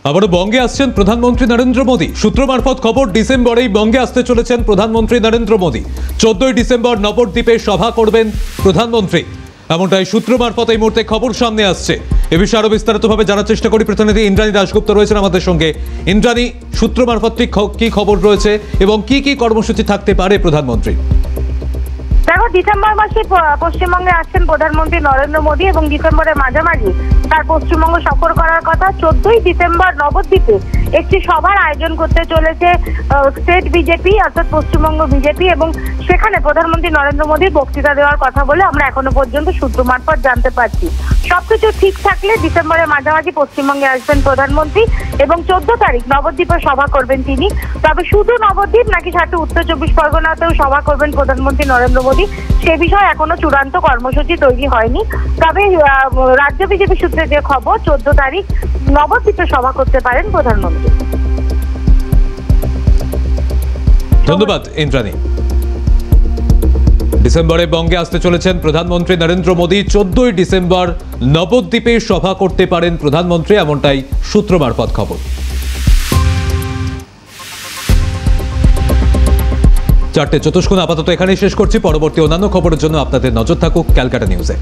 আবারও বঙ্গে আসছেন প্রধানমন্ত্রী নরেন্দ্র মোদী। সূত্র মারফত খবর, ডিসেম্বরেই বঙ্গে আসতে চলেছেন প্রধানমন্ত্রী নরেন্দ্র মোদী। 14ই ডিসেম্বর নবদ্বীপে সভা করবেন প্রধানমন্ত্রী, এমনটাই সূত্র মারফত এই মুহূর্তে খবর সামনে আসছে। এ বিষয়ে আরো বিস্তারিতভাবে জানার চেষ্টা করি। প্রতিনিধি ইন্দ্রাণী দাশগুপ্ত রয়েছেন আমাদের সঙ্গে। ইন্দ্রাণী, সূত্র মারফত কি খবর রয়েছে এবং কি কি কর্মসূচি থাকতে পারে প্রধানমন্ত্রী? দেখো, ডিসেম্বর মাসে পশ্চিমবঙ্গে আসছেন প্রধানমন্ত্রী নরেন্দ্র মোদী এবং ডিসেম্বরের মাঝামাঝি তার পশ্চিমবঙ্গ সফর করার কথা। 14ই ডিসেম্বর নবদ্বীপে একটি সভার আয়োজন করতে চলেছে স্টেট বিজেপি, অর্থাৎ পশ্চিমবঙ্গ বিজেপি, এবং সেখানে প্রধানমন্ত্রী নরেন্দ্র মোদীর বক্তৃতা দেওয়ার কথা বলে আমরা এখনো পর্যন্ত সূত্র মারফত জানতে পারছি। সবকিছু ঠিক থাকলে ডিসেম্বরের মাঝামাঝি পশ্চিমবঙ্গে আসবেন প্রধানমন্ত্রী এবং 14 তারিখ নবদ্বীপে সভা করবেন তিনি। তবে শুধু নবদ্বীপ নাকি সাথে উত্তর 24 পরগনাতেও সভা করবেন প্রধানমন্ত্রী নরেন্দ্র মোদী, সে বিষয়ে এখনো চূড়ান্ত কর্মসূচি তৈরি হয়নি। তবে রাজ্য বিজেপি সূত্রে যে খবর, 14 তারিখ নবদ্বীপে সভা করতে পারেন প্রধানমন্ত্রী। ধন্যবাদ ইন্দ্রাণী। ডিসেম্বরে বঙ্গে আসতে চলেছেন প্রধানমন্ত্রী নরেন্দ্র মোদী। 14ই ডিসেম্বর নবদ্বীপে সভা করতে পারেন প্রধানমন্ত্রী, এমনটাই সূত্র মারফত খবর। 4টে 24 আপাতত এখানেই শেষ করছি। পরবর্তী অন্যান্য খবরের জন্য আপনাদের নজর থাকুক ক্যালকাটা নিউজে।